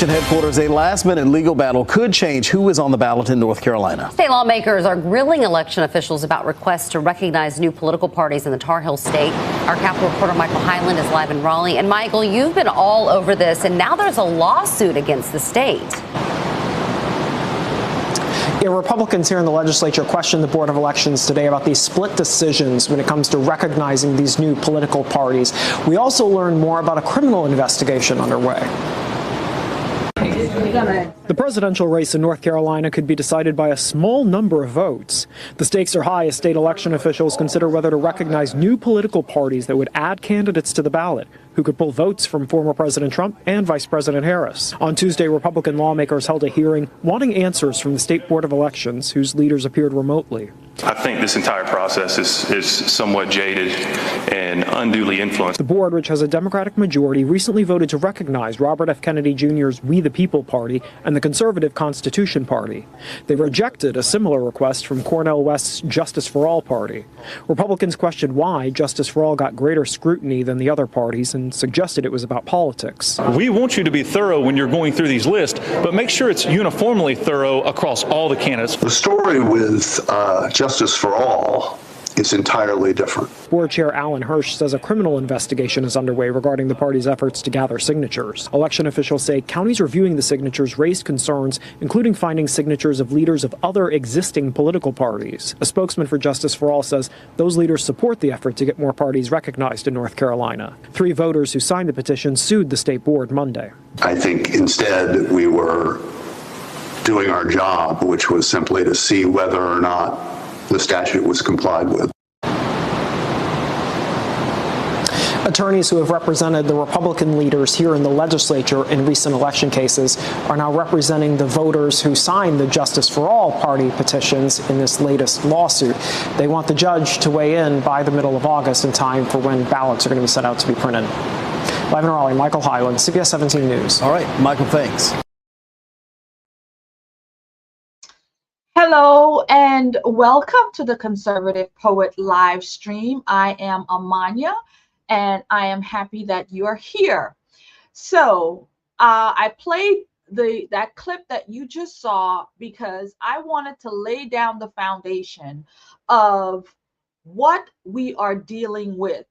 Nation headquarters, a last-minute legal battle could change who is on the ballot in North Carolina. State lawmakers are grilling election officials about requests to recognize new political parties in the Tar Heel state. Our Capitol reporter Michael Hyland is live in Raleigh. And Michael, you've been all over this, and now there's a lawsuit against the state. Yeah, Republicans here in the legislature questioned the Board of Elections today about these split decisions when it comes to recognizing these new political parties. We also learned more about a criminal investigation underway. The presidential race in North Carolina could be decided by a small number of votes. The stakes are high as state election officials consider whether to recognize new political parties that would add candidates to the ballot who could pull votes from former President Trump and Vice President Harris. On Tuesday, Republican lawmakers held a hearing wanting answers from the State Board of Elections, whose leaders appeared remotely. I think this entire process is somewhat jaded and unduly influenced. The board, which has a Democratic majority, recently voted to recognize Robert F. Kennedy Jr.'s We the People Party and the conservative Constitution Party. They rejected a similar request from Cornel West's Justice for All Party. Republicans questioned why Justice for All got greater scrutiny than the other parties and suggested it was about politics. We want you to be thorough when you're going through these lists, but make sure it's uniformly thorough across all the candidates. The story with Justice for All is entirely different. Board Chair Alan Hirsch says a criminal investigation is underway regarding the party's efforts to gather signatures. Election officials say counties reviewing the signatures raised concerns, including finding signatures of leaders of other existing political parties. A spokesman for Justice for All says those leaders support the effort to get more parties recognized in North Carolina. 3 voters who signed the petition sued the state board Monday. I think instead we were doing our job, which was simply to see whether or not the statute was complied with. Attorneys who have represented the Republican leaders here in the legislature in recent election cases are now representing the voters who signed the Justice for All party petitions in this latest lawsuit. They want the judge to weigh in by the middle of August in time for when ballots are going to be set out to be printed. Live in Raleigh, Michael Hyland, CBS 17 News. All right, Michael, thanks. Hello and welcome to the Conservative Poet live stream. I am Amania and I am happy that you're here. So I played that clip that you just saw because I wanted to lay down the foundation of what we are dealing with.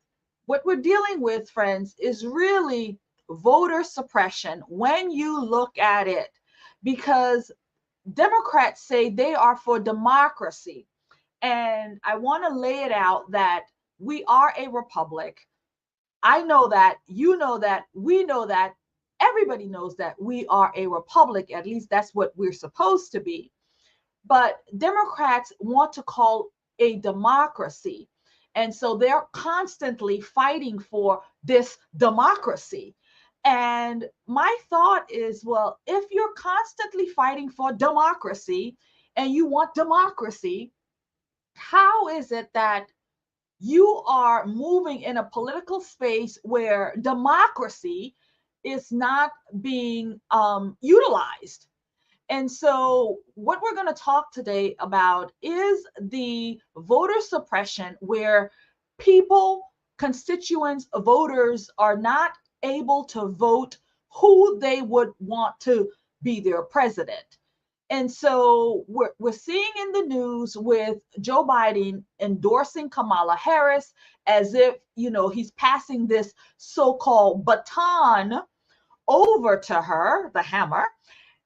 What we're dealing with, friends, is really voter suppression when you look at it, because Democrats say they are for democracy. And I want to lay it out that we are a republic. I know that, you know that, we know that, everybody knows that we are a republic. At least that's what we're supposed to be. But Democrats want to call a democracy. And so they're constantly fighting for this democracy. And my thought is, well, if you're constantly fighting for democracy and you want democracy, how is it that you are moving in a political space where democracy is not being utilized? And so what we're going to talk today about is the voter suppression, where people, constituents, voters are not able to vote who they would want to be their president. And so we're seeing in the news with Joe Biden endorsing Kamala Harris as if, you know, he's passing this so-called baton over to her, the hammer.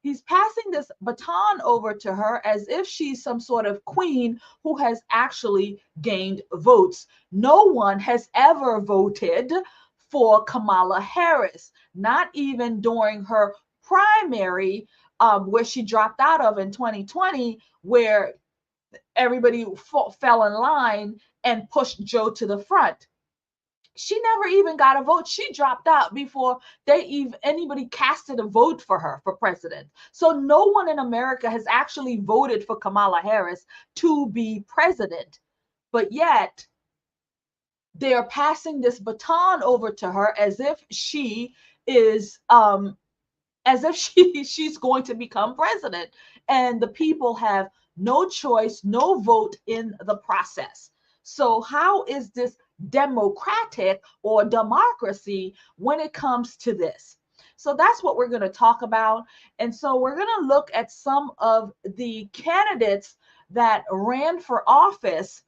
He's passing this baton over to her as if she's some sort of queen who has actually gained votes. No one has ever voted for Kamala Harris, not even during her primary, where she dropped out of in 2020, where everybody fell in line and pushed Joe to the front. She never even got a vote. She dropped out before anybody casted a vote for her for president. So no one in America has actually voted for Kamala Harris to be president. But yet they are passing this baton over to her as if she is she's going to become president, and the people have no choice, no vote in the process. So how is this democratic or democracy when it comes to this? So that's what we're going to talk about. And so we're going to look at some of the candidates that ran for office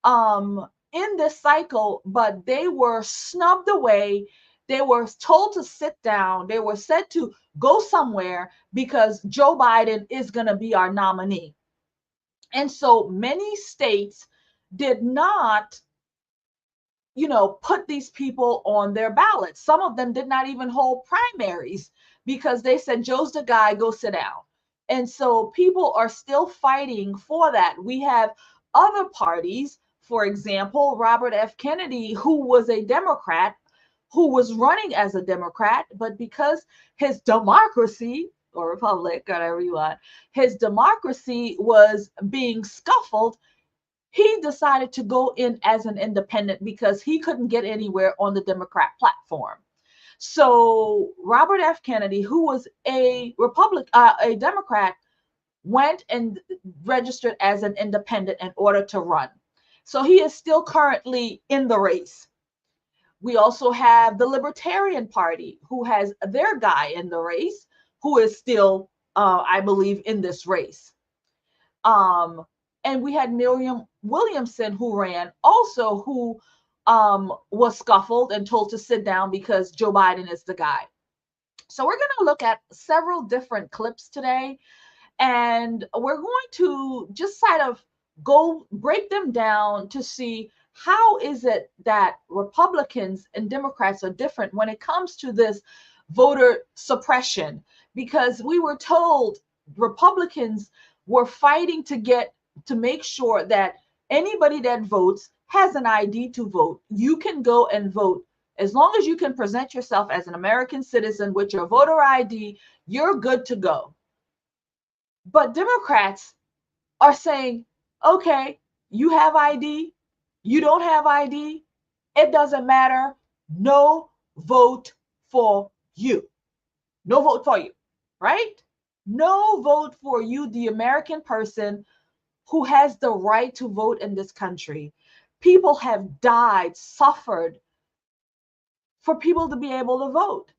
in this cycle, but they were snubbed away. They were told to sit down. They were said to go somewhere because Joe Biden is going to be our nominee. And so many states did not, put these people on their ballots. Some of them did not even hold primaries because they said, Joe's the guy, go sit down. And so people are still fighting for that. We have other parties, for example, Robert F. Kennedy, who was a Democrat, who was running as a Democrat, but because his democracy, or republic, whatever you want, his democracy was being scuffled, he decided to go in as an independent because he couldn't get anywhere on the Democrat platform. So Robert F. Kennedy, who was a Democrat, went and registered as an independent in order to run. So he is still currently in the race. We also have the Libertarian Party, who has their guy in the race, who is still, I believe, in this race. And we had Miriam Williamson, who ran also, who was scuffled and told to sit down because Joe Biden is the guy. So we're going to look at several different clips today, and we're going to just sort of go break them down to see how is it that Republicans and Democrats are different when it comes to this voter suppression, because we were told Republicans were fighting to make sure that anybody that votes has an ID to vote. You can go and vote. As long as you can present yourself as an American citizen with your voter ID, you're good to go. But Democrats are saying, okay, you have ID, you don't have ID, it doesn't matter. No vote for you. No vote for you, right? No vote for you, the American person who has the right to vote in this country. People have died, suffered for people to be able to vote.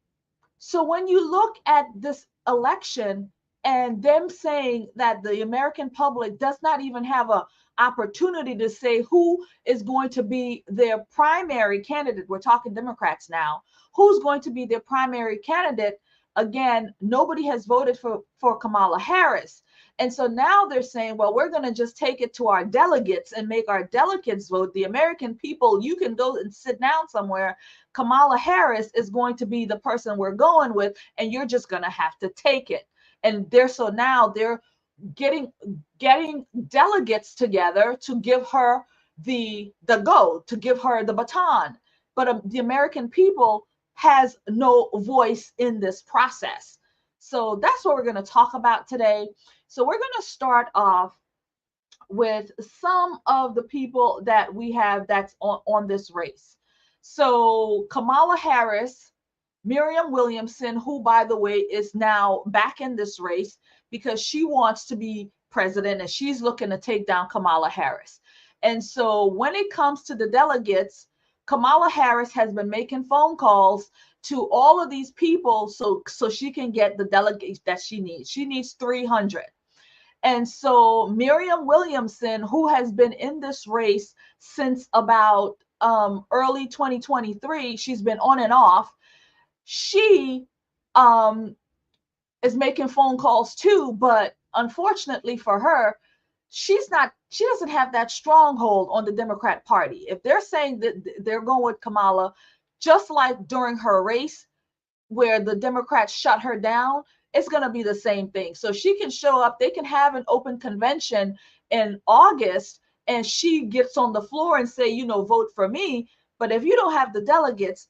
So when you look at this election and them saying that the American public does not even have an opportunity to say who is going to be their primary candidate, we're talking Democrats now, who's going to be their primary candidate. Again, nobody has voted for Kamala Harris. And so now they're saying, well, we're going to just take it to our delegates and make our delegates vote. The American people, you can go and sit down somewhere. Kamala Harris is going to be the person we're going with, and you're just going to have to take it. And now they're getting delegates together to give her the go, to give her the baton. But the American people has no voice in this process. So that's what we're going to talk about today. So we're going to start off with some of the people that we have that's on this race. So Kamala Harris, Miriam Williamson, who, by the way, is now back in this race because she wants to be president and she's looking to take down Kamala Harris. And so when it comes to the delegates, Kamala Harris has been making phone calls to all of these people so she can get the delegates that she needs. She needs 300. And so Miriam Williamson, who has been in this race since about early 2023, she's been on and off. She is making phone calls too, but unfortunately for her, she doesn't have that stronghold on the Democrat Party. If they're saying that they're going with Kamala, just like during her race where the Democrats shut her down, it's going to be the same thing. So she can show up, they can have an open convention in August, and she gets on the floor and say, vote for me. But if you don't have the delegates,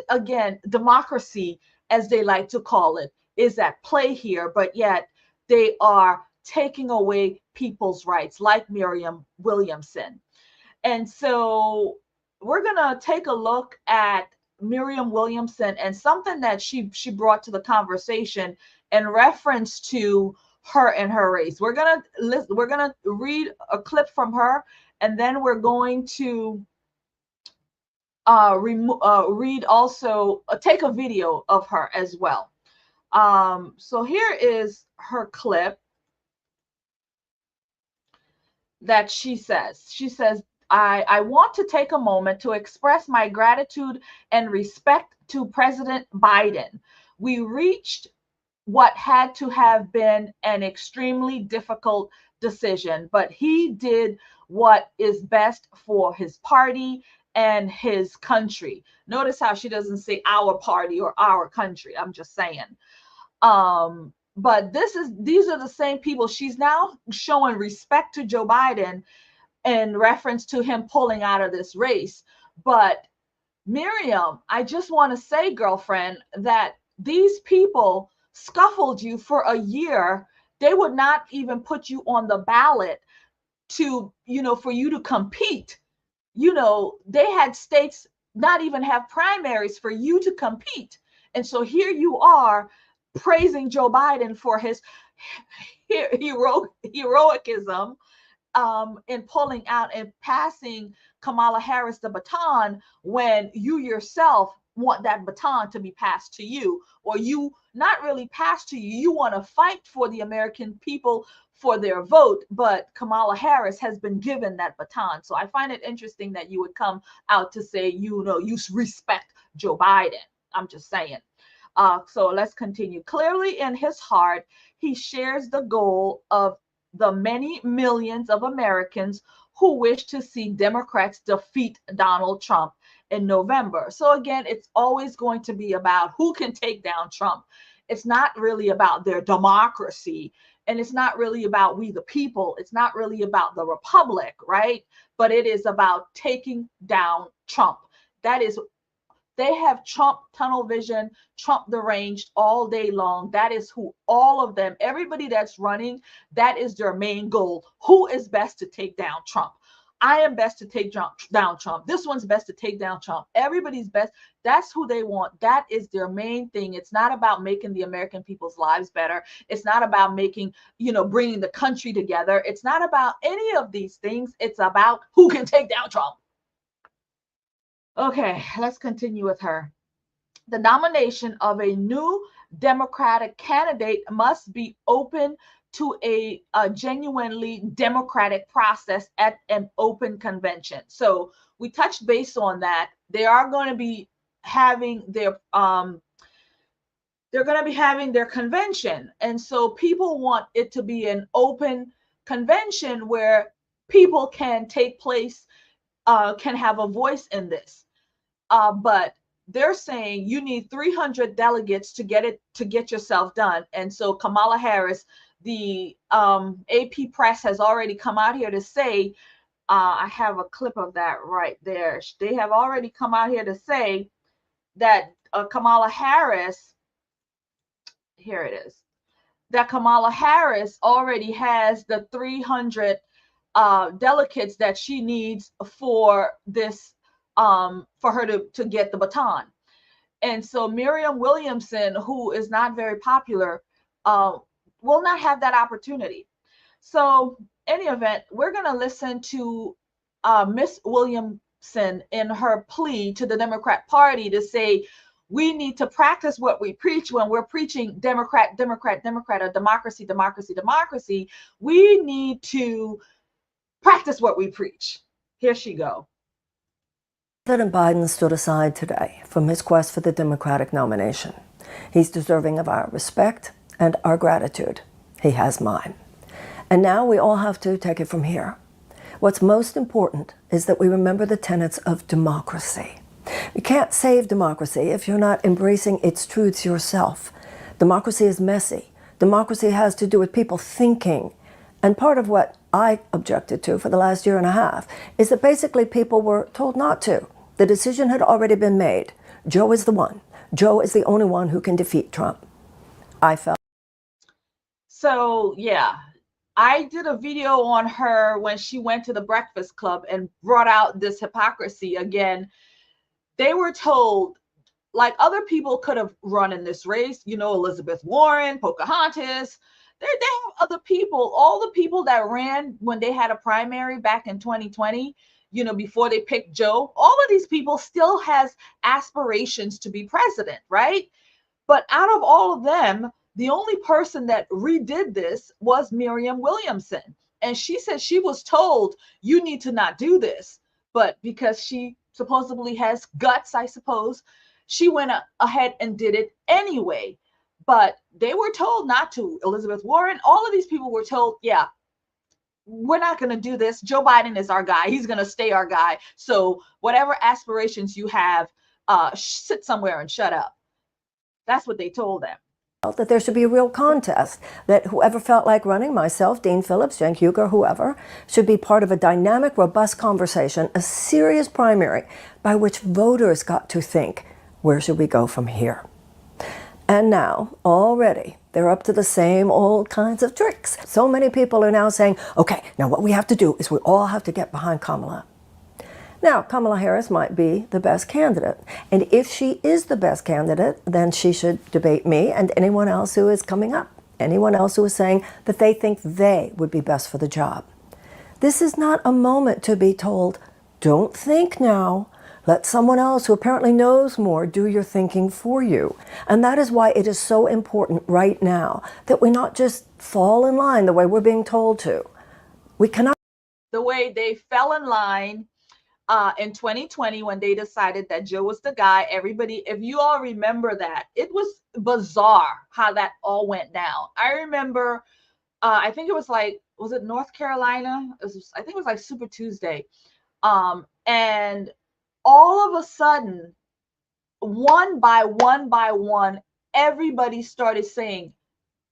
again, democracy, as they like to call it, is at play here. But yet they are taking away people's rights, like Miriam Williamson. And so we're going to take a look at Miriam Williamson and something that she brought to the conversation in reference to her and her race. We're gonna read a clip from her, and then we're going to read also, take a video of her as well. So here is her clip that she says. She says, I want to take a moment to express my gratitude and respect to President Biden. We reached what had to have been an extremely difficult decision, but he did what is best for his party and his country. Notice how she doesn't say our party or our country. I'm just saying. But these are the same people. She's now showing respect to Joe Biden in reference to him pulling out of this race. But Miriam, I just want to say, girlfriend, that these people scuffled you for a year. They would not even put you on the ballot to, for you to compete. They had states not even have primaries for you to compete. And so here you are praising Joe Biden for his heroicism in pulling out and passing Kamala Harris the baton when you yourself want that baton to be passed to you, or you not really passed to you. You want to fight for the American people for their vote, but Kamala Harris has been given that baton. So I find it interesting that you would come out to say, you respect Joe Biden. I'm just saying. So let's continue. Clearly in his heart, he shares the goal of the many millions of Americans who wish to see Democrats defeat Donald Trump in November. So again, it's always going to be about who can take down Trump. It's not really about their democracy, and it's not really about we the people. It's not really about the republic, right? But it is about taking down Trump. They have Trump tunnel vision, Trump deranged all day long. That is who all of them, everybody that's running, that is their main goal. Who is best to take down Trump? I am best to take down Trump. This one's best to take down Trump. Everybody's best. That's who they want. That is their main thing. It's not about making the American people's lives better. It's not about making, bringing the country together. It's not about any of these things. It's about who can take down Trump. Okay, let's continue with her. The nomination of a new Democratic candidate must be open to a genuinely democratic process at an open convention. So we touched base on that. They are going to be having their convention, and so people want it to be an open convention where people can take place, can have a voice in this. But they're saying you need 300 delegates to get yourself done. And so Kamala Harris, the AP press has already come out here to say, I have a clip of that right there. They have already come out here to say that Kamala Harris, here it is, that Kamala Harris already has the 300 delegates that she needs for this, for her to get the baton. And so Miriam Williamson, who is not very popular, will not have that opportunity. So in any event, we're going to listen to Miss Williamson in her plea to the Democrat Party to say, we need to practice what we preach when we're preaching Democrat, or democracy, democracy, democracy. We need to practice what we preach. Here she goes. President Biden stood aside today from his quest for the Democratic nomination. He's deserving of our respect and our gratitude. He has mine. And now we all have to take it from here. What's most important is that we remember the tenets of democracy. You can't save democracy if you're not embracing its truths yourself. Democracy is messy. Democracy has to do with people thinking. And part of what I objected to for the last year and a half is that basically people were told not to. The decision had already been made. Joe is the one. Joe is the only one who can defeat Trump. I felt. So, yeah, I did a video on her when she went to the Breakfast Club and brought out this hypocrisy again. They were told, like, other people could have run in this race, Elizabeth Warren, Pocahontas. They have other people, all the people that ran when they had a primary back in 2020. before they picked Joe. All of these people still has aspirations to be president, right? But out of all of them, the only person that redid this was Miriam Williamson. And she said she was told, you need to not do this. But because she supposedly has guts, I suppose, she went ahead and did it anyway. But they were told not to. Elizabeth Warren, all of these people were told, yeah, we're not going to do this. Joe Biden is our guy. He's going to stay our guy. So whatever aspirations you have, sit somewhere and shut up. That's what they told them. That there should be a real contest, that whoever felt like running, myself, Dean Phillips, Cenk Uygur, whoever, should be part of a dynamic, robust conversation, a serious primary by which voters got to think, where should we go from here? And now, already, they're up to the same old kinds of tricks. So many people are now saying, okay, now what we have to do is we all have to get behind Kamala. Now, Kamala Harris might be the best candidate. And if she is the best candidate, then she should debate me and anyone else who is coming up, anyone else who is saying that they think they would be best for the job. This is not a moment to be told, don't think now. Let someone else who apparently knows more do your thinking for you. And that is why it is so important right now that we not just fall in line the way we're being told to. We cannot. The way they fell in line in 2020 when they decided that Joe was the guy. Everybody, if you all remember that, it was bizarre how that all went down. I remember, I think it was like, was it North Carolina? I think it was like Super Tuesday. And all of a sudden, one by one, everybody started saying,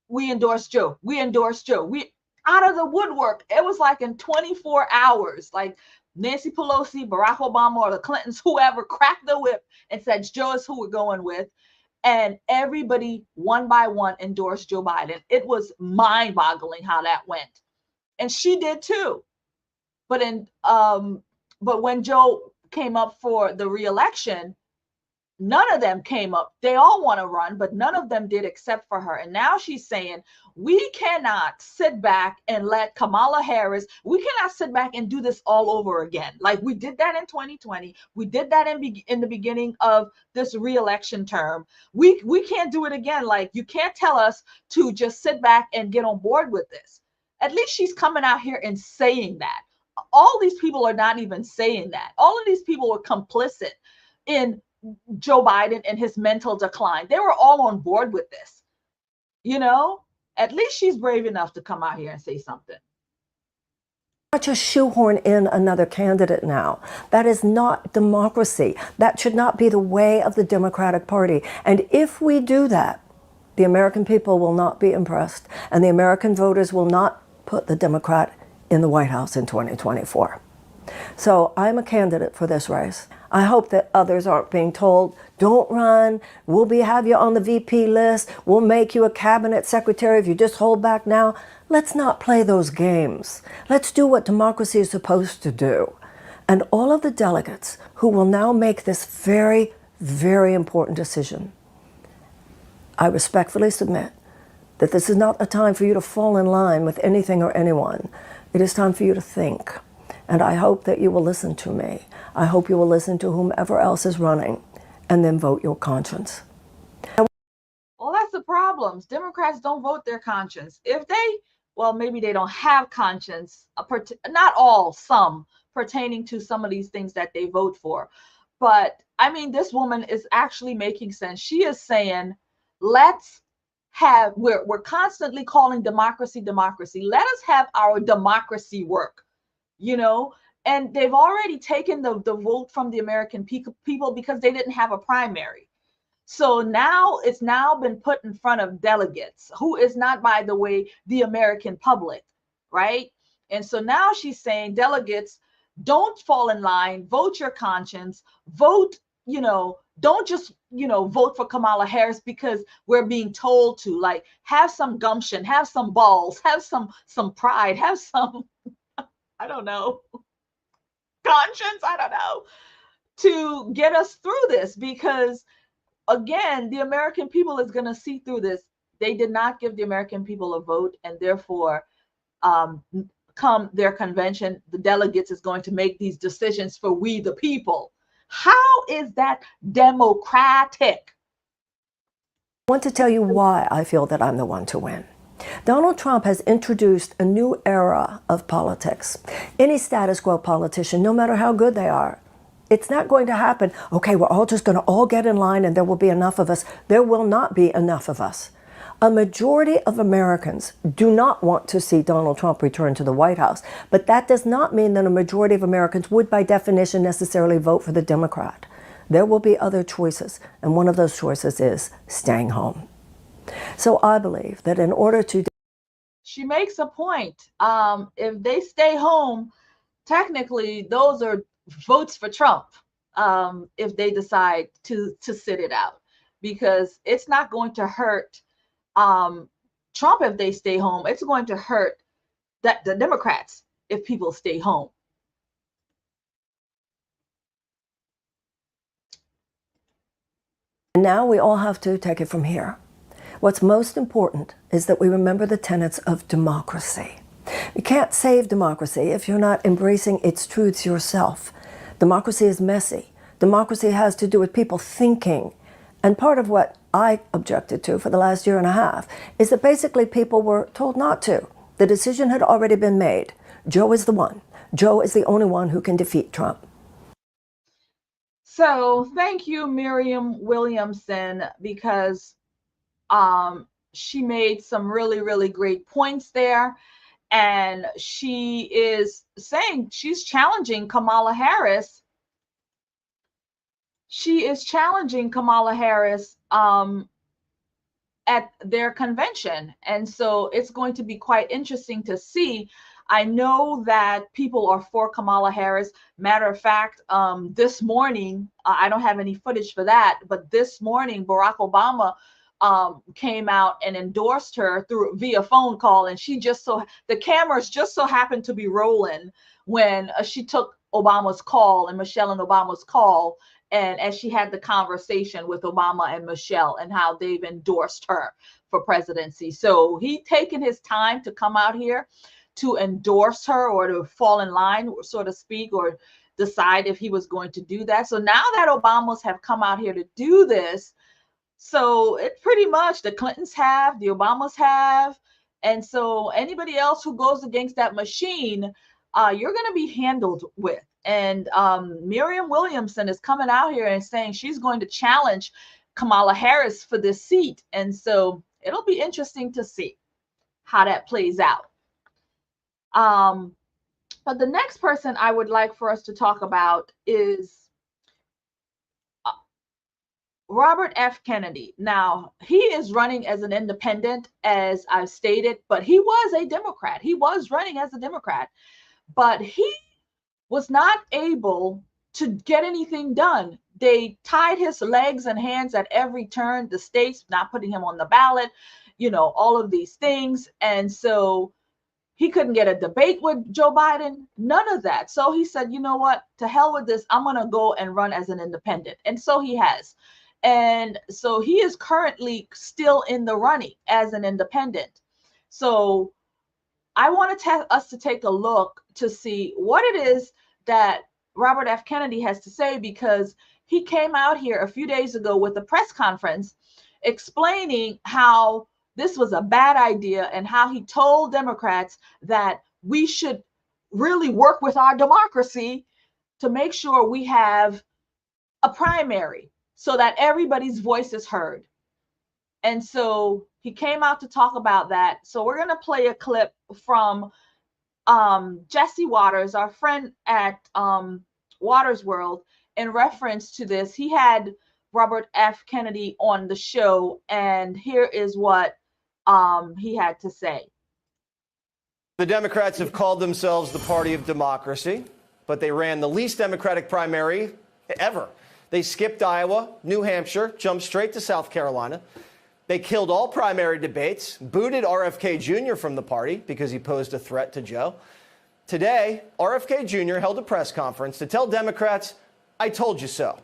we endorse Joe. We endorse Joe. We out of the woodwork. It was like in 24 hours, like Nancy Pelosi, Barack Obama, or the Clintons, whoever cracked the whip and said, Joe is who we're going with. And everybody, one by one, endorsed Joe Biden. It was mind-boggling how that went. And she did too. But when Joe came up for the re-election, none of them came up. They all want to run, but none of them did except for her. And now she's saying, we cannot sit back and let Kamala Harris, we cannot sit back and do this all over again. Like we did that in 2020. We did that in the beginning of this re-election term. We can't do it again. Like you can't tell us to just sit back and get on board with this. At least she's coming out here and saying that. All these people are not even saying that. All of these people were complicit in Joe Biden and his mental decline. They were all on board with this. At least she's brave enough to come out here and say something. Not just shoehorn in another candidate now. That is not democracy. That should not be the way of the Democratic Party. And if we do that, the American people will not be impressed, and the American voters will not put the Democrat in the White House in 2024. So I'm a candidate for this race. I hope that others aren't being told, don't run, we'll have you on the VP list, we'll make you a cabinet secretary if you just hold back now. Let's not play those games. Let's do what democracy is supposed to do. And all of the delegates who will now make this very, very important decision, I respectfully submit that this is not a time for you to fall in line with anything or anyone. It is time for you to think. And I hope that you will listen to me. I hope you will listen to whomever else is running and then vote your conscience. Well, that's the problem. Democrats don't vote their conscience. If they, well, maybe they don't have conscience, not all, some, pertaining to some of these things that they vote for. But I mean, this woman is actually making sense. She is saying, let's have, we're constantly calling democracy, democracy. Let us have our democracy work. And they've already taken the vote from the American people because they didn't have a primary. So now it's now been put in front of delegates who is not, by the way, the American public, right? And so now she's saying, delegates, don't fall in line, vote your conscience, vote, don't just, vote for Kamala Harris because we're being told to. Like, have some gumption, have some balls, have some pride, have some, I don't know, conscience, I don't know, to get us through this. Because again, the American people is going to see through this. They did not give the American people a vote, and therefore come their convention, the delegates is going to make these decisions for we the people. How is that democratic? I want to tell you why I feel that I'm the one to win. Donald Trump has introduced a new era of politics. Any status quo politician, no matter how good they are, it's not going to happen. Okay, we're all just going to all get in line and there will be enough of us. There will not be enough of us. A majority of Americans do not want to see Donald Trump return to the White House, but that does not mean that a majority of Americans would by definition necessarily vote for the Democrat. There will be other choices, and one of those choices is staying home. So I believe that in order to... She makes a point. If they stay home, technically those are votes for Trump, if they decide to sit it out, because it's not going to hurt Trump if they stay home. It's going to hurt the Democrats if people stay home. Now we all have to take it from here. What's most important is that we remember the tenets of democracy. You can't save democracy if you're not embracing its truths yourself. Democracy is messy. Democracy has to do with people thinking. And part of what I objected to for the last year and a half is that basically people were told not to. The decision had already been made. Joe is the one. Joe is the only one who can defeat Trump. So thank you, Miriam Williamson, because she made some really, really great points there. And she is saying she's challenging Kamala Harris. She is challenging Kamala Harris at their convention. And so it's going to be quite interesting to see. I know that people are for Kamala Harris. Matter of fact, this morning, I don't have any footage for that, but this morning, Barack Obama came out and endorsed her via phone call. And the cameras just so happened to be rolling when she took Obama's call and Michelle and Obama's call. And as she had the conversation with Obama and Michelle and how they've endorsed her for presidency. So he taken his time to come out here to endorse her or to fall in line, so to speak, or decide if he was going to do that. So now that Obamas have come out here to do this, so it's pretty much the Clintons have, the Obamas have. And so anybody else who goes against that machine, you're going to be handled with. And Miriam Williamson is coming out here and saying she's going to challenge Kamala Harris for this seat. And so it'll be interesting to see how that plays out. But the next person I would like for us to talk about is Robert F. Kennedy. Now, he is running as an independent, as I've stated, but he was a Democrat. He was running as a Democrat, but he was not able to get anything done. They tied his legs and hands at every turn, the states not putting him on the ballot, all of these things. And so he couldn't get a debate with Joe Biden, none of that. So he said, you know what, to hell with this, I'm going to go and run as an independent. And so he has. And so he is currently still in the running as an independent. So I want us to take a look to see what it is that Robert F. Kennedy has to say, because he came out here a few days ago with a press conference explaining how this was a bad idea and how he told Democrats that we should really work with our democracy to make sure we have a primary so that everybody's voice is heard. And so he came out to talk about that. So we're going to play a clip from Jesse Waters, our friend at Waters World, in reference to this. He had Robert F. Kennedy on the show, and here is what he had to say. The Democrats have called themselves the party of democracy, but they ran the least Democratic primary ever. They skipped Iowa, New Hampshire, jumped straight to South Carolina. They killed all primary debates, booted RFK Jr. from the party because he posed a threat to Joe. Today, RFK Jr. held a press conference to tell Democrats, I told you so.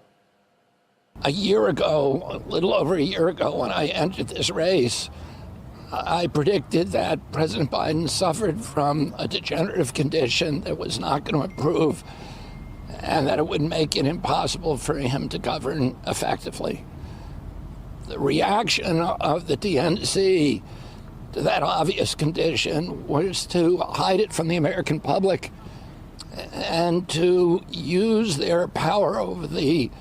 A year ago, a little over a year ago, when I entered this race, I predicted that President Biden suffered from a degenerative condition that was not going to improve and that it would make it impossible for him to govern effectively. The reaction of the DNC to that obvious condition was to hide it from the American public and to use their power over the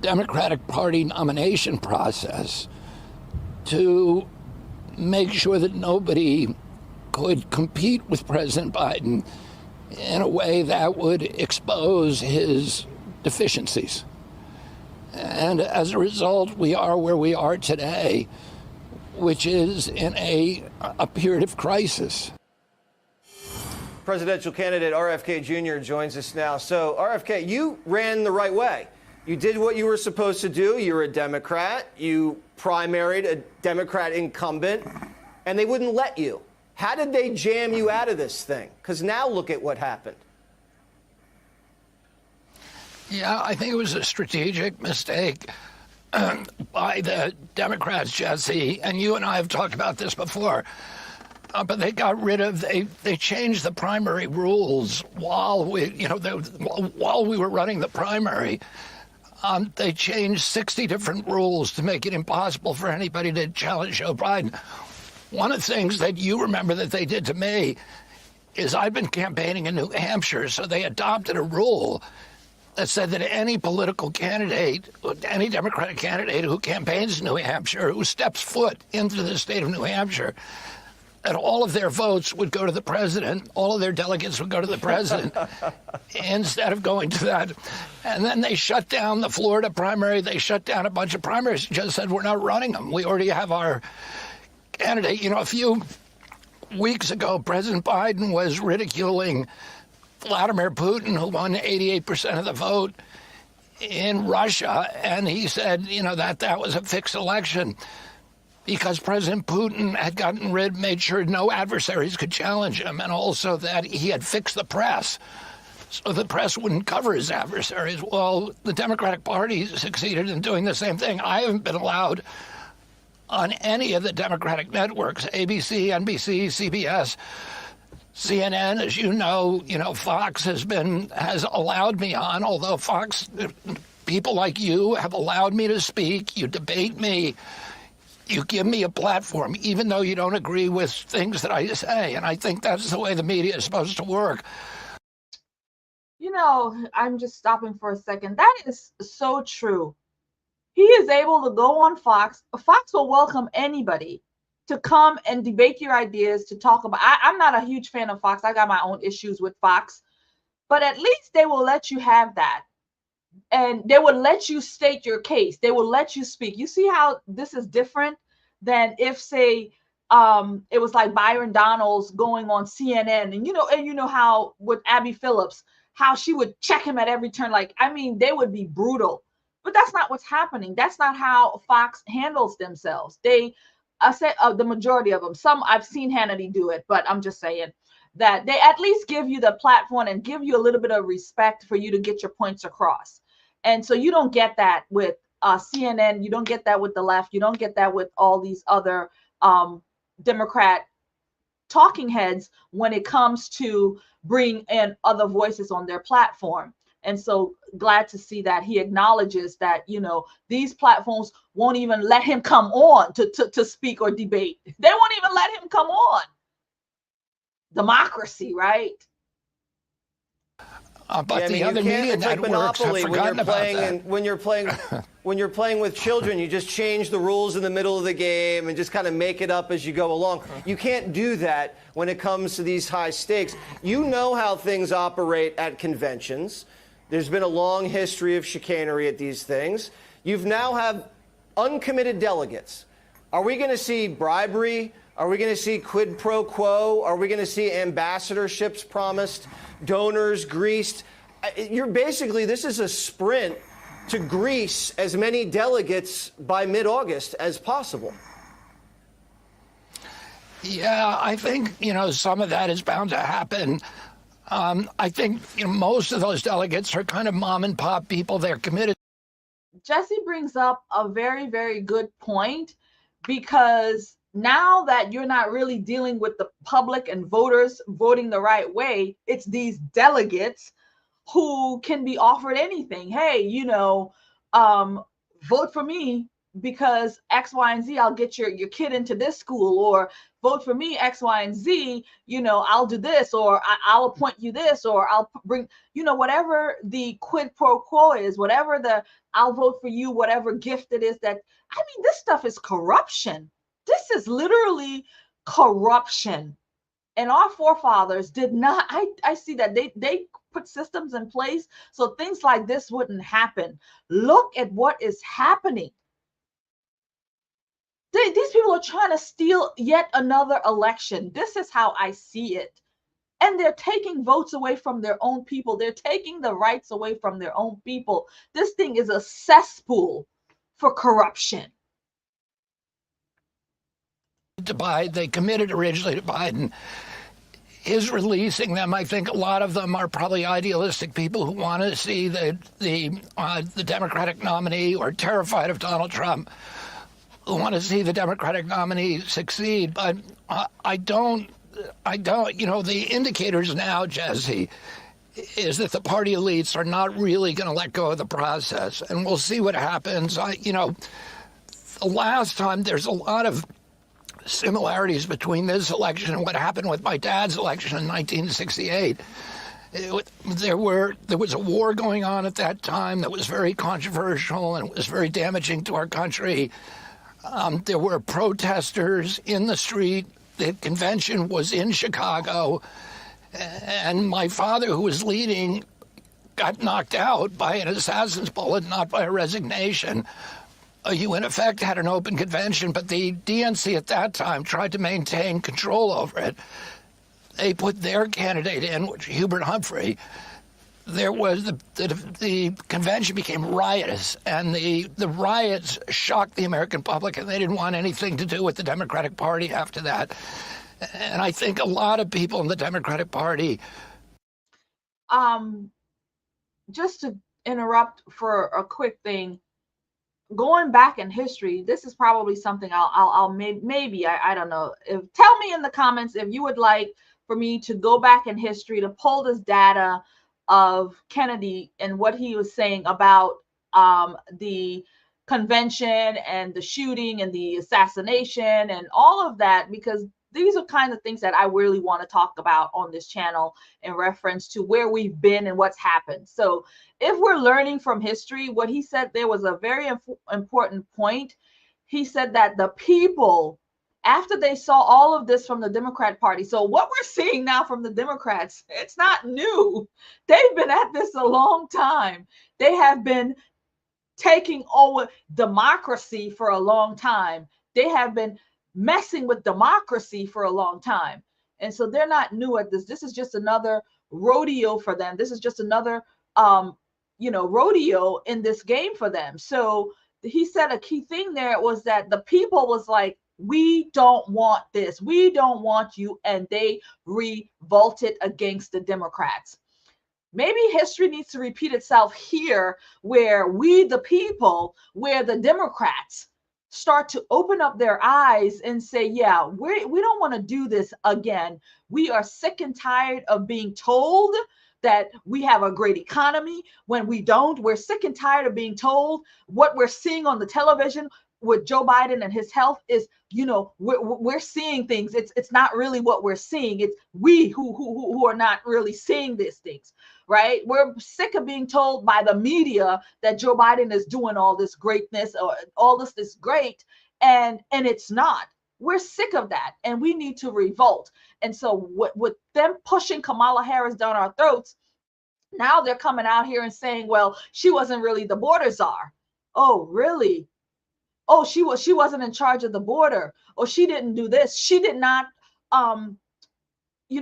Democratic Party nomination process to make sure that nobody could compete with President Biden in a way that would expose his deficiencies. And as a result, we are where we are today, which is in a period of crisis. Presidential candidate RFK Jr. joins us now. So, RFK, you ran the right way. You did what you were supposed to do. You were a Democrat. You primaried a Democrat incumbent, and they wouldn't let you. How did they jam you out of this thing? Because now look at what happened. Yeah, I think it was a strategic mistake by the Democrats, Jesse, and you and I have talked about this before. But they got rid of, they changed the primary rules while while we were running the primary. They changed 60 different rules to make it impossible for anybody to challenge Joe Biden. One of the things that you remember that they did to me is I've been campaigning in New Hampshire, so they adopted a rule that said that any political candidate, any Democratic candidate who campaigns in New Hampshire, who steps foot into the state of New Hampshire, that all of their votes would go to the president, all of their delegates would go to the president, instead of going to that. And then they shut down the Florida primary. They shut down a bunch of primaries and just said, we're not running them. We already have our candidate. You know, a few weeks ago, President Biden was ridiculing Vladimir Putin, who won 88% of the vote in Russia. And he said, you know, that was a fixed election, because President Putin had made sure no adversaries could challenge him, and also that he had fixed the press so the press wouldn't cover his adversaries. Well, the Democratic Party succeeded in doing the same thing. I haven't been allowed on any of the Democratic networks, ABC, NBC, CBS, CNN, as you know, Fox has allowed me on, although Fox, people like you have allowed me to speak. You debate me. You give me a platform, even though you don't agree with things that I say. And I think that's the way the media is supposed to work. You know, I'm just stopping for a second. That is so true. He is able to go on Fox. Fox will welcome anybody to come and debate your ideas, to talk about. I'm not a huge fan of Fox. I got my own issues with Fox. But at least they will let you have that. And they will let you state your case. They will let you speak. You see how this is different than if, say, it was like Byron Donalds going on CNN, and you know how with Abby Phillips, how she would check him at every turn. Like, I mean, they would be brutal. But that's not what's happening. That's not how Fox handles themselves. I say the majority of them. Some I've seen Hannity do it, but I'm just saying that they at least give you the platform and give you a little bit of respect for you to get your points across. And so you don't get that with CNN. You don't get that with the left. You don't get that with all these other Democrat talking heads when it comes to bring in other voices on their platform. And so glad to see that he acknowledges that, these platforms won't even let him come on to speak or debate. They won't even let him come on. Democracy, right? But the other media networks have forgotten about that. When you're playing with children, you just change the rules in the middle of the game and just kind of make it up as you go along. You can't do that when it comes to these high stakes. You know how things operate at conventions. There's been a long history of chicanery at these things. You've now have uncommitted delegates. Are we going to see bribery? Are we going to see quid pro quo? Are we going to see ambassadorships promised, donors greased? This is a sprint to grease as many delegates by mid-August as possible. Yeah, I think, some of that is bound to happen. I think most of those delegates are kind of mom and pop people. They're committed. Jesse brings up a very, very good point, because now that you're not really dealing with the public and voters voting the right way, it's these delegates who can be offered anything. Hey, vote for me because X, Y, and Z, I'll get your kid into this school, or vote for me, X, Y, and Z, I'll do this, or I'll appoint you this, or I'll bring, whatever the quid pro quo is, whatever the I'll vote for you, whatever gift it is that, this stuff is corruption. This is literally corruption. And our forefathers did not, I see that they put systems in place so things like this wouldn't happen. Look at what is happening. These people are trying to steal yet another election. This is how I see it. And they're taking votes away from their own people. They're taking the rights away from their own people. This thing is a cesspool for corruption. To Biden, they committed originally to Biden. His releasing them, I think a lot of them are probably idealistic people who want to see the Democratic nominee, or terrified of Donald Trump, who want to see the Democratic nominee succeed. But I don't, the indicators now, Jesse, is that the party elites are not really going to let go of the process. And we'll see what happens. The last time, there's a lot of similarities between this election and what happened with my dad's election in 1968. There was a war going on at that time that was very controversial and was very damaging to our country. There were protesters in the street. The convention was in Chicago, and my father, who was leading, got knocked out by an assassin's bullet, not by a resignation. You, in effect, had an open convention, but the DNC at that time tried to maintain control over it. They put their candidate in, which Hubert Humphrey. There was the convention became riotous, and the riots shocked the American public, and they didn't want anything to do with the Democratic Party after that. And I think a lot of people in the Democratic Party. Just to interrupt for a quick thing. Going back in history, this is probably something I'll maybe I don't know. Tell me in the comments if you would like for me to go back in history to pull this data of Kennedy and what he was saying about the convention and the shooting and the assassination and all of that, because these are kind of things that I really want to talk about on this channel in reference to where we've been and what's happened. So if we're learning from history, what he said there was a very important point. He said that the people, after they saw all of this from the Democrat Party, so what we're seeing now from the Democrats, it's not new. They've been at this a long time. They have been taking over democracy for a long time. They have been messing with democracy for a long time. And so they're not new at this. This is just another rodeo for them. This is just another, rodeo in this game for them. So he said a key thing there was that the people was like, we don't want this. We don't want you. And they revolted against the Democrats. Maybe history needs to repeat itself here, where we, the people, where the Democrats start to open up their eyes and say, yeah, we don't want to do this again. We are sick and tired of being told that we have a great economy when we don't. We're sick and tired of being told what we're seeing on the television with Joe Biden and his health is, we're seeing things. It's not really what we're seeing. It's we who are not really seeing these things, right? We're sick of being told by the media that Joe Biden is doing all this greatness or all this is great, and it's not. We're sick of that, and we need to revolt. And so with them pushing Kamala Harris down our throats, now they're coming out here and saying, well, she wasn't really the border czar. Oh, really? Oh, she wasn't in charge of the border. Or she didn't do this. She did not,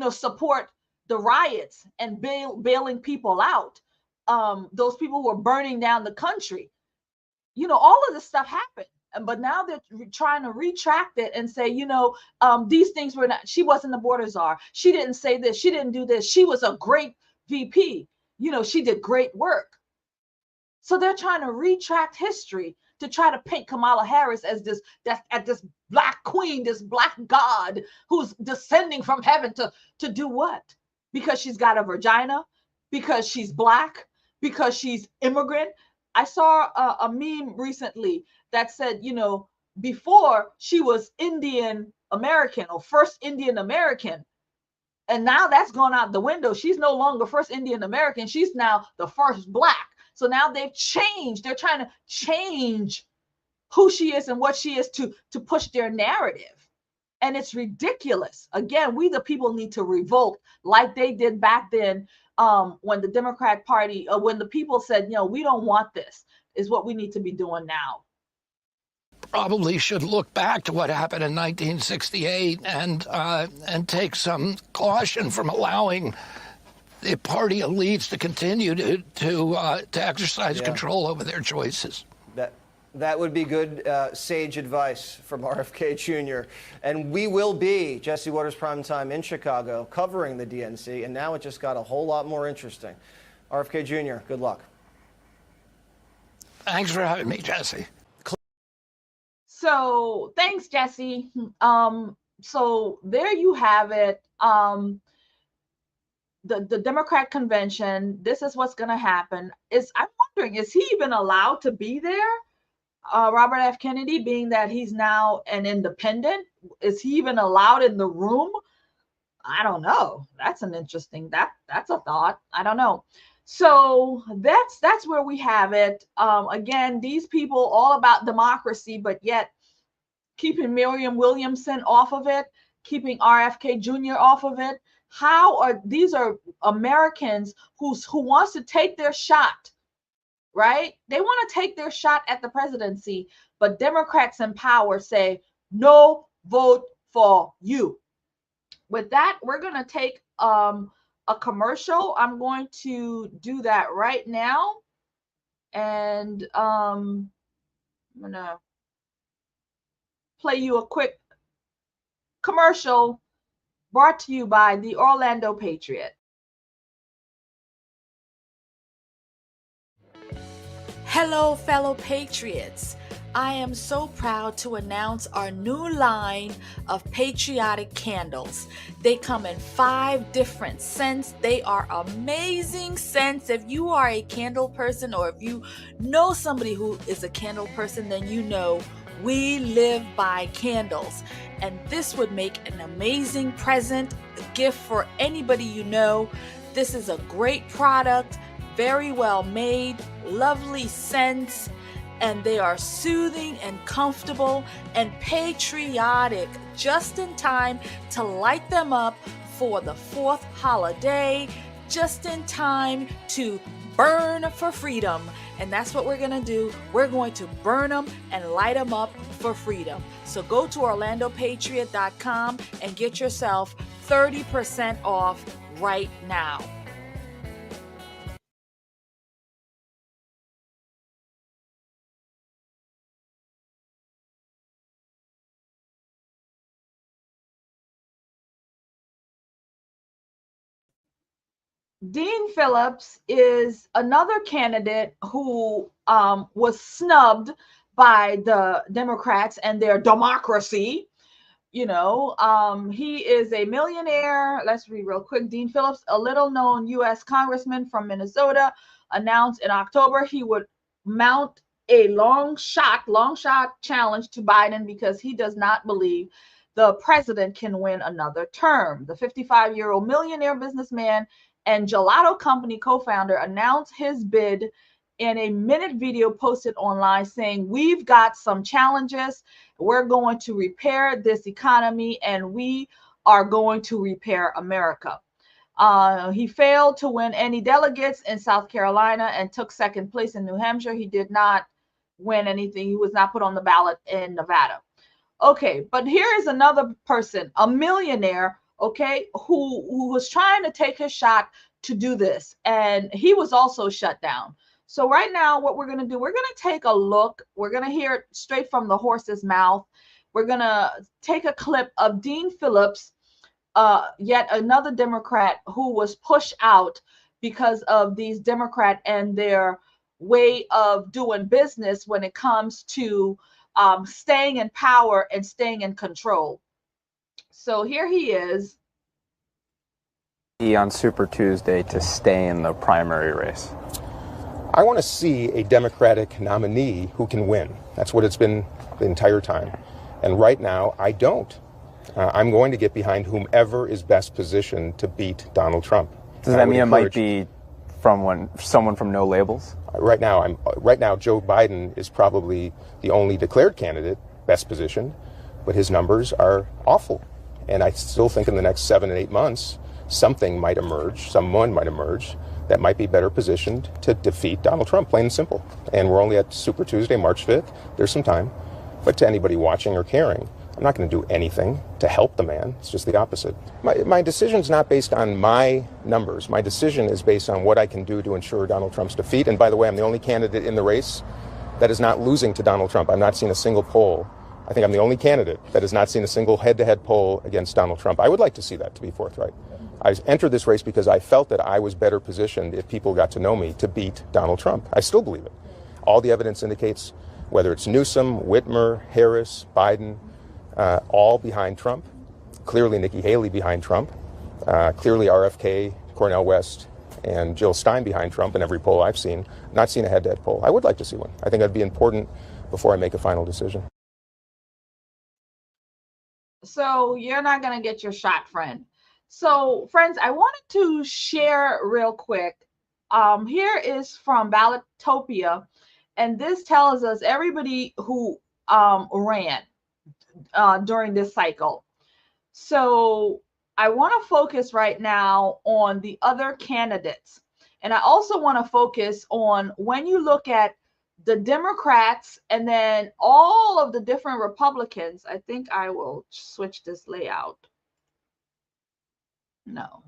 support the riots and bailing people out. Those people were burning down the country. All of this stuff happened. But now they're trying to retract it and say, these things were not, she wasn't the border czar. She didn't say this. She didn't do this. She was a great VP. She did great work. So they're trying to retract history to try to paint Kamala Harris as this black queen, this black god who's descending from heaven to do what? Because she's got a vagina, because she's black, because she's immigrant. I saw a meme recently that said, you know, before she was Indian American or first Indian American, and now that's gone out the window. She's no longer first Indian American. She's now the first black. So now they've changed. They're trying to change who she is and what she is to push their narrative. And it's ridiculous. Again, we the people need to revolt like they did back then, when the Democrat Party, when the people said, you know, we don't want this, is what we need to be doing now. Probably should look back to what happened in 1968 and take some caution from allowing the party elites to continue to exercise control over their choices. That would be good, sage advice from RFK Jr. And we will be, Jesse Waters Primetime in Chicago, covering the DNC, and now it just got a whole lot more interesting. RFK Jr., good luck. Thanks for having me, Jesse. So thanks, Jesse. So there you have it. The Democrat convention, this is what's going to happen. I'm wondering, is he even allowed to be there? Robert F. Kennedy, being that he's now an independent, is he even allowed in the room? I don't know. That's an interesting, that's a thought. I don't know. So that's where we have it. Again, these people all about democracy, but yet keeping Miriam Williamson off of it, keeping RFK Jr. off of it. These are Americans who wants to take their shot, right? They want to take their shot at the presidency, but Democrats in power say, no vote for you. With that, we're going to take a commercial. I'm going to do that right now. And I'm going to play you a quick commercial brought to you by the Orlando Patriot. Hello, fellow Patriots. I am so proud to announce our new line of patriotic candles. They come in 5 different scents. They are amazing scents. If you are a candle person, or if you know somebody who is a candle person, then you know we live by candles. And this would make an amazing present, a gift for anybody you know. This is a great product, very well made, lovely scents, and they are soothing and comfortable and patriotic, just in time to light them up for the 4th holiday, just in time to burn for freedom. And that's what we're going to do. We're going to burn them and light them up for freedom. So go to OrlandoPatriot.com and get yourself 30% off right now. Dean Phillips is another candidate who was snubbed by the Democrats and their democracy. You know, he is a millionaire. Let's read real quick. Dean Phillips, a little-known U.S. congressman from Minnesota, announced in October he would mount a long shot challenge to Biden because he does not believe the president can win another term. The 55-year-old millionaire businessman and gelato company co-founder announced his bid in a minute video posted online saying, "We've got some challenges. We're going to repair this economy, and we are going to repair America." He failed to win any delegates in South Carolina and took second place in New Hampshire. He did not win anything. He was not put on the ballot in Nevada. Okay, but here is another person, a millionaire, okay, who was trying to take his shot to do this, and he was also shut down. So right now, what we're going to do, we're going to take a look. We're going to hear it straight from the horse's mouth. We're going to take a clip of Dean Phillips, yet another Democrat who was pushed out because of these Democrat and their way of doing business when it comes to staying in power and staying in control. So here he is. On Super Tuesday to stay in the primary race. I want to see a Democratic nominee who can win. That's what it's been the entire time. And right now, I don't. I'm going to get behind whomever is best positioned to beat Donald Trump. Does that mean it might be from someone from No Labels? Right now, Joe Biden is probably the only declared candidate best positioned, but his numbers are awful. And I still think in the next 7 and 8 months, someone might emerge that might be better positioned to defeat Donald Trump, plain and simple. And we're only at Super Tuesday, March 5th. There's some time. But to anybody watching or caring, I'm not going to do anything to help the man. It's just the opposite. My decision's not based on my numbers. My decision is based on what I can do to ensure Donald Trump's defeat. And by the way, I'm the only candidate in the race that is not losing to Donald Trump. I've not seen a single poll. I think I'm the only candidate that has not seen a single head-to-head poll against Donald Trump. I would like to see that, to be forthright. I entered this race because I felt that I was better positioned, if people got to know me, to beat Donald Trump. I still believe it. All the evidence indicates, whether it's Newsom, Whitmer, Harris, Biden, all behind Trump. Clearly Nikki Haley behind Trump. Clearly RFK, Cornel West, and Jill Stein behind Trump in every poll I've seen. Not seen a head-to-head poll. I would like to see one. I think that'd be important before I make a final decision. So you're not going to get your shot, friend. So, friends, I wanted to share real quick. Here is from Ballotopia, and this tells us everybody who ran during this cycle. So I want to focus right now on the other candidates. And I also want to focus on when you look at the Democrats and then all of the different Republicans. I think I will switch this layout. No.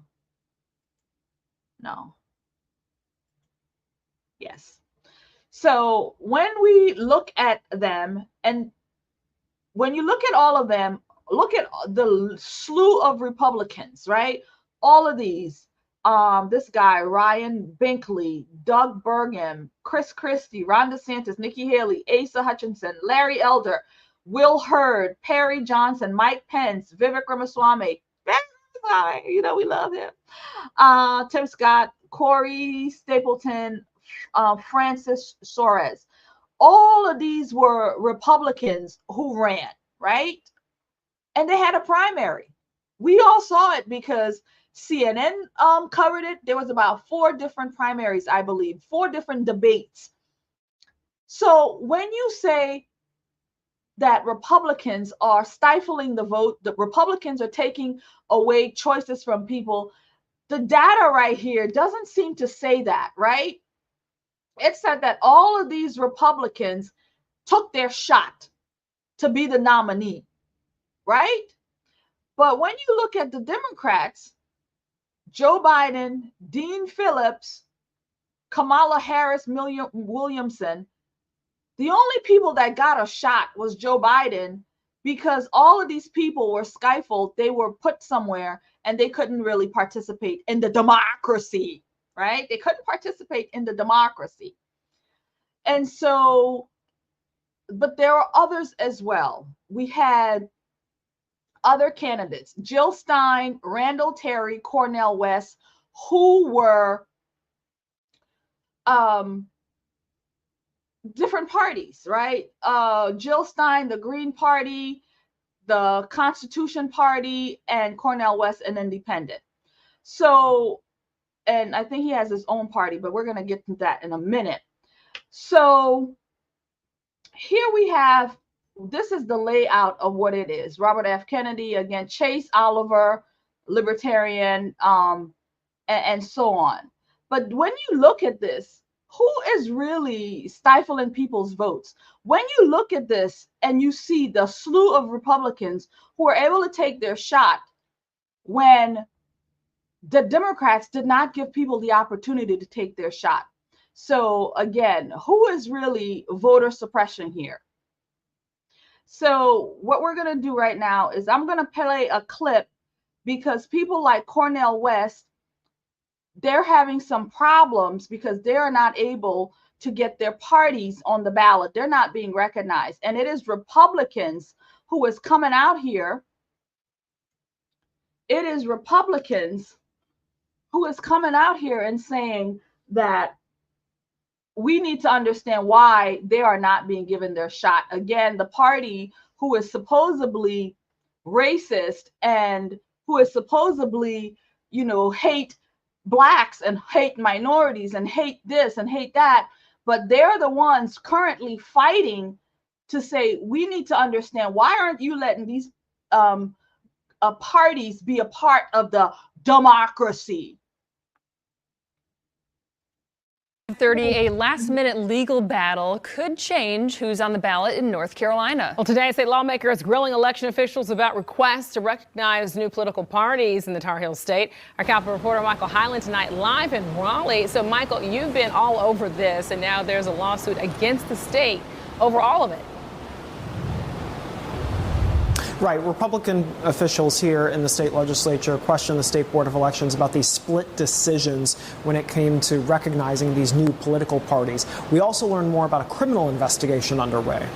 Yes. So when we look at them, and when you look at all of them, look at the slew of Republicans, right? All of these. This guy, Ryan Binkley, Doug Burgum, Chris Christie, Ron DeSantis, Nikki Haley, Asa Hutchinson, Larry Elder, Will Hurd, Perry Johnson, Mike Pence, Vivek Ramaswamy. You know, we love him. Tim Scott, Corey Stapleton, Francis Suarez. All of these were Republicans who ran, right? And they had a primary. We all saw it because CNN covered it. There was about 4 different primaries, I believe, 4 different debates. So when you say that Republicans are stifling the vote, the Republicans are taking away choices from people, the data right here doesn't seem to say that, right? It said that all of these Republicans took their shot to be the nominee, right? But when you look at the Democrats, Joe Biden, Dean Phillips, Kamala Harris, Williamson, the only people that got a shot was Joe Biden, because all of these people were stifled. They were put somewhere and they couldn't really participate in the democracy, right? They couldn't participate in the democracy. And so, but there are others as well. We had other candidates, Jill Stein, Randall Terry, Cornel West, who were different parties, right? Jill Stein, the Green Party, the Constitution Party, and Cornel West, an independent. So, and I think he has his own party, but we're going to get to that in a minute. So here we have, this is the layout of what it is. Robert F. Kennedy, again, Chase Oliver, Libertarian, and so on. But when you look at this, who is really stifling people's votes? When you look at this and you see the slew of Republicans who are able to take their shot when the Democrats did not give people the opportunity to take their shot. So again, who is really voter suppression here? So what we're going to do right now is I'm going to play a clip, because people like Cornel West, they're having some problems because they're not able to get their parties on the ballot. They're not being recognized. And it is Republicans who is coming out here. It is Republicans who is coming out here and saying that we need to understand why they are not being given their shot. Again, the party who is supposedly racist and who is supposedly, hate blacks and hate minorities and hate this and hate that, but they're the ones currently fighting to say, we need to understand, why aren't you letting these parties be a part of the democracy? 30, a last-minute legal battle could change who's on the ballot in North Carolina. Well, today, state lawmakers grilling election officials about requests to recognize new political parties in the Tar Heel state. Our Capitol reporter Michael Hyland tonight live in Raleigh. So, Michael, you've been all over this, and now there's a lawsuit against the state over all of it. Right. Republican officials here in the state legislature questioned the State Board of Elections about these split decisions when it came to recognizing these new political parties. We also learned more about a criminal investigation underway.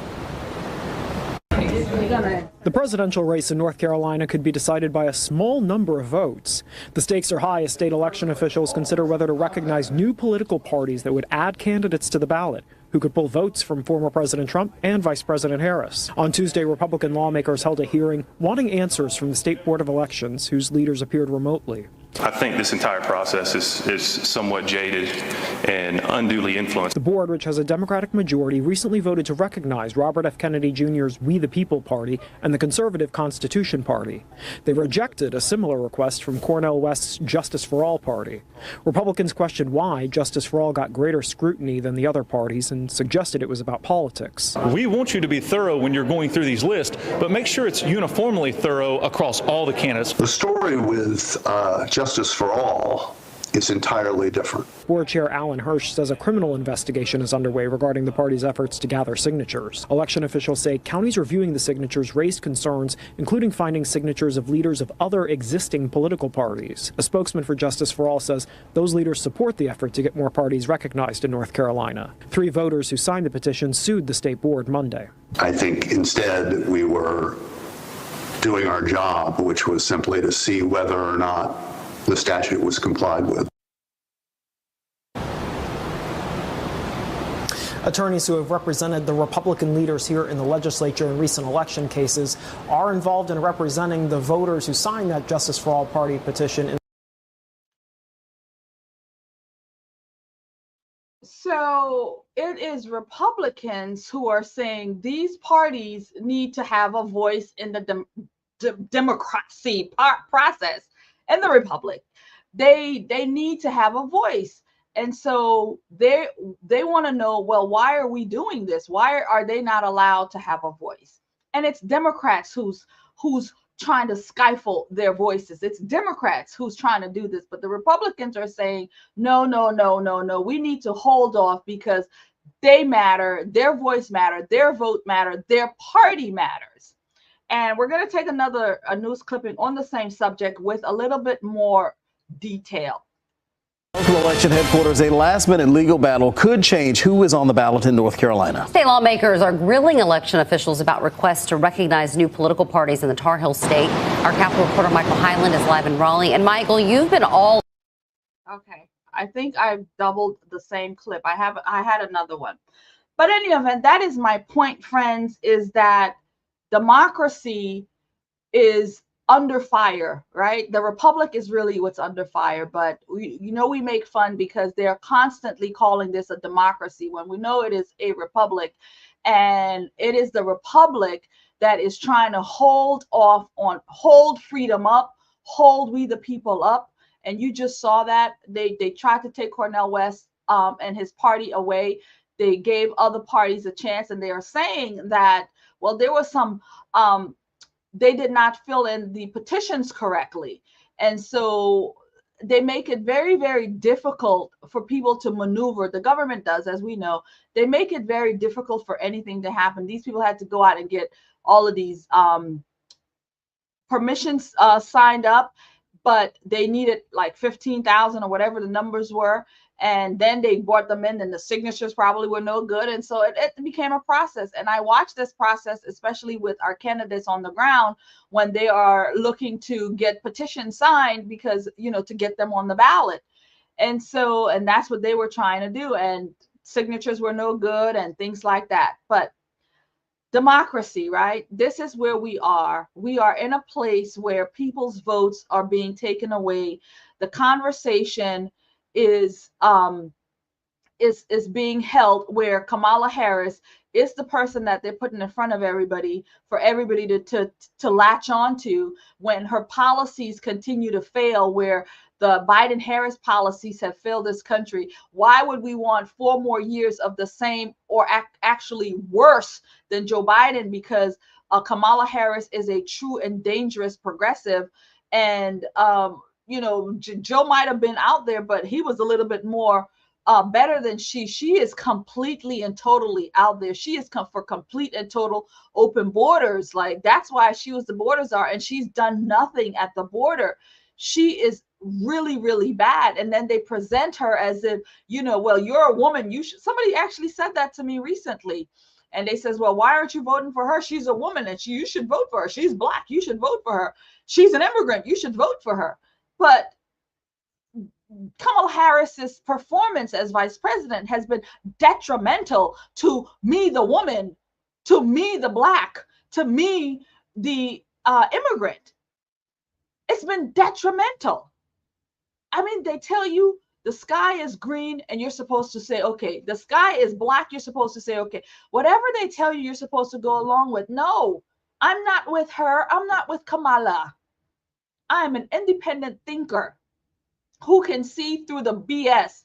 The presidential race in North Carolina could be decided by a small number of votes. The stakes are high as state election officials consider whether to recognize new political parties that would add candidates to the ballot who could pull votes from former President Trump and Vice President Harris. On Tuesday, Republican lawmakers held a hearing wanting answers from the State Board of Elections, whose leaders appeared remotely. I think this entire process is somewhat jaded and unduly influenced. The board, which has a Democratic majority, recently voted to recognize Robert F. Kennedy Jr.'s We the People Party and the conservative Constitution Party. They rejected a similar request from Cornel West's Justice for All Party. Republicans questioned why Justice for All got greater scrutiny than the other parties and suggested it was about politics. We want you to be thorough when you're going through these lists, but make sure it's uniformly thorough across all the candidates. The story with Justice for All is entirely different. Board Chair Alan Hirsch says a criminal investigation is underway regarding the party's efforts to gather signatures. Election officials say counties reviewing the signatures raised concerns, including finding signatures of leaders of other existing political parties. A spokesman for Justice for All says those leaders support the effort to get more parties recognized in North Carolina. 3 voters who signed the petition sued the state board Monday. I think instead we were doing our job, which was simply to see whether or not the statute was complied with. Attorneys who have represented the Republican leaders here in the legislature in recent election cases are involved in representing the voters who signed that Justice for All Party petition. So it is Republicans who are saying these parties need to have a voice in the democracy process in the Republic. They need to have a voice. And so they want to know, well, why are we doing this? Why are they not allowed to have a voice? And it's Democrats who's trying to stifle their voices. It's Democrats who's trying to do this. But the Republicans are saying, no, we need to hold off because they matter, their voice matters, their vote matters, their party matters. And we're going to take a news clipping on the same subject with a little bit more detail. Local election headquarters, a last-minute legal battle could change who is on the ballot in North Carolina. State lawmakers are grilling election officials about requests to recognize new political parties in the Tar Heel state. Our Capitol reporter Michael Hyland is live in Raleigh. And Michael, you've been all... Okay, I think I've doubled the same clip. I had another one. But in any event, that is my point, friends, is that democracy is under fire, right? The Republic is really what's under fire, but we make fun because they're constantly calling this a democracy when we know it is a republic, and it is the Republic that is trying to hold freedom up, hold we the people up. And you just saw that they tried to take Cornel West and his party away. They gave other parties a chance, and they are saying that, well, there was some they did not fill in the petitions correctly. And so they make it very, very difficult for people to maneuver. The government does, as we know. They make it very difficult for anything to happen. These people had to go out and get all of these permissions signed up, but they needed like 15,000 or whatever the numbers were. And then they brought them in, and the signatures probably were no good. And so it became a process. And I watched this process, especially with our candidates on the ground, when they are looking to get petitions signed because, you know, to get them on the ballot. And so, and that's what they were trying to do. And signatures were no good and things like that. But democracy, right? This is where we are. We are in a place where people's votes are being taken away. The conversation is being held where Kamala Harris is the person that they're putting in front of everybody for everybody to latch on to when her policies continue to fail, where the Biden-Harris policies have failed this country. Why would we want 4 more years of the same, or actually worse than Joe Biden? Because Kamala Harris is a true and dangerous progressive. And, you know, Joe might have been out there, but he was a little bit more better than she. She is completely and totally out there. She is for complete and total open borders. Like, that's why she was the border czar, and she's done nothing at the border. She is really, really bad. And then they present her as if, you know, well, you're a woman. You should. Somebody actually said that to me recently. And they says, well, why aren't you voting for her? She's a woman, and you should vote for her. She's Black. You should vote for her. She's an immigrant. You should vote for her. But Kamala Harris's performance as vice president has been detrimental to me, the woman, to me, the Black, to me, the immigrant. It's been detrimental. I mean, they tell you the sky is green and you're supposed to say, okay. The sky is black, you're supposed to say, okay. Whatever they tell you, you're supposed to go along with. No, I'm not with her. I'm not with Kamala. I'm an independent thinker who can see through the BS.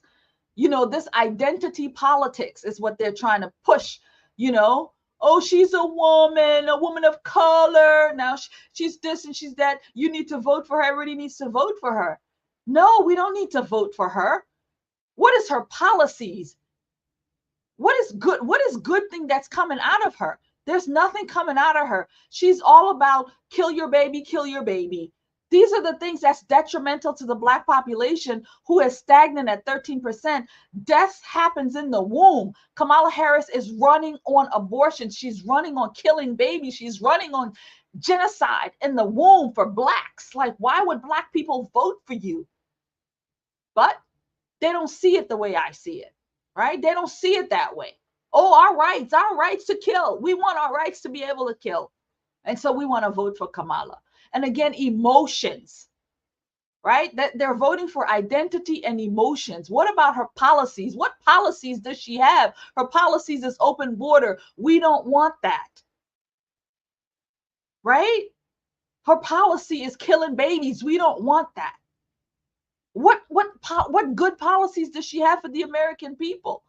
You know, this identity politics is what they're trying to push, you know. Oh, she's a woman of color. Now she's this and she's that. You need to vote for her. Everybody needs to vote for her. No, we don't need to vote for her. What is her policies? What is good thing that's coming out of her? There's nothing coming out of her. She's all about kill your baby, kill your baby. These are the things that's detrimental to the Black population, who is stagnant at 13%. Death happens in the womb. Kamala Harris is running on abortion. She's running on killing babies. She's running on genocide in the womb for Blacks. Like, why would Black people vote for you? But they don't see it the way I see it, right? They don't see it that way. Oh, our rights to kill. We want our rights to be able to kill. And so we want to vote for Kamala. And again, emotions, right? That they're voting for identity and emotions. What about her policies? What policies does she have? Her policies is open border. We don't want that, right? Her policy is killing babies. We don't want that. What good policies does she have for the American people?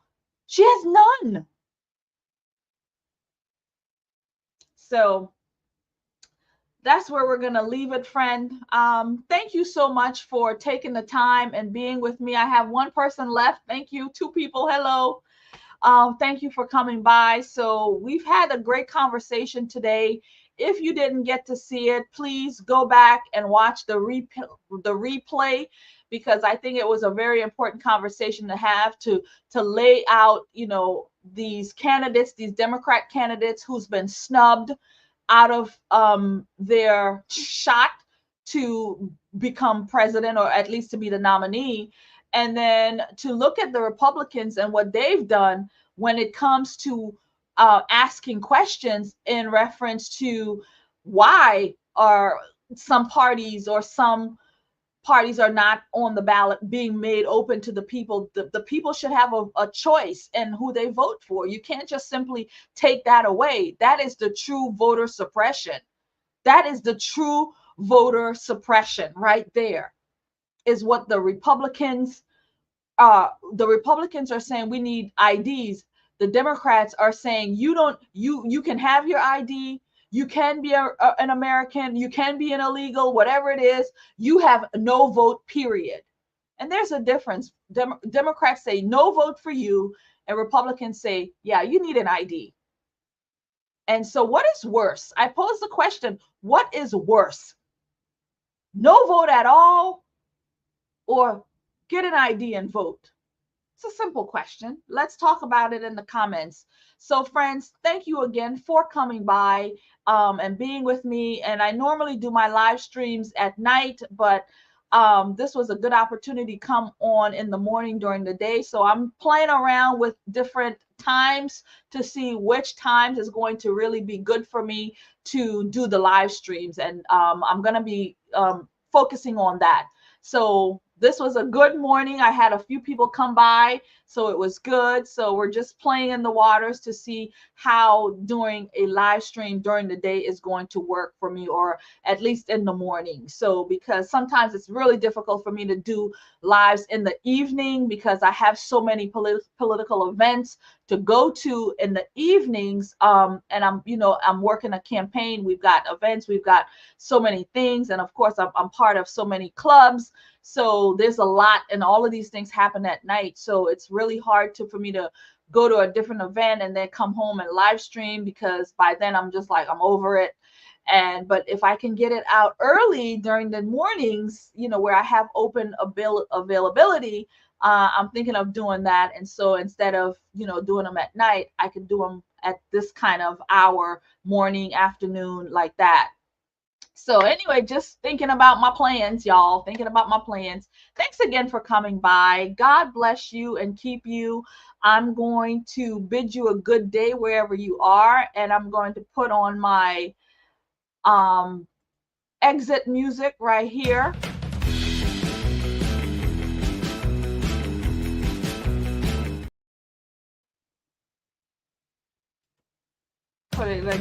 She has none. So that's where we're going to leave it, friend. Thank you so much for taking the time and being with me. I have one person left. Thank you. 2 people. Hello. Thank you for coming by. So we've had a great conversation today. If you didn't get to see it, please go back and watch the replay, because I think it was a very important conversation to have, to lay out, you know, these candidates, these Democrat candidates who's been snubbed out of their shot to become president, or at least to be the nominee, and then to look at the Republicans and what they've done when it comes to asking questions in reference to why are some parties are not on the ballot being made open to the people. The people should have a choice in who they vote for. You can't just simply take that away. That is the true voter suppression. That is the true voter suppression right there, is what the Republicans are saying. We need IDs. The Democrats are saying you can have your ID. You can be an American, you can be an illegal, whatever it is, you have no vote, period. And there's a difference. Democrats say no vote for you, and Republicans say, yeah, you need an ID. And so what is worse? I pose the question, what is worse? No vote at all, or get an ID and vote? It's a simple question. Let's talk about it in the comments. So friends, thank you again for coming by and being with me. And I normally do my live streams at night, but this was a good opportunity to come on in the morning during the day. So I'm playing around with different times to see which times is going to really be good for me to do the live streams. And I'm going to be focusing on that. So this was a good morning. I had a few people come by, so it was good. So we're just playing in the waters to see how doing a live stream during the day is going to work for me, or at least in the morning. So because sometimes it's really difficult for me to do lives in the evening because I have so many political events to go to in the evenings. And I'm working a campaign. We've got events, we've got so many things, and of course I'm part of so many clubs. So there's a lot, and all of these things happen at night. So it's really hard for me to go to a different event and then come home and live stream, because by then I'm just like, I'm over it. But if I can get it out early during the mornings, where I have open availability, I'm thinking of doing that. And so instead of, doing them at night, I can do them at this kind of hour, morning, afternoon, like that. So anyway, just thinking about my plans, y'all, thinking about my plans. Thanks again for coming by. God bless you and keep you. I'm going to bid you a good day wherever you are, and I'm going to put on my exit music right here. Put it like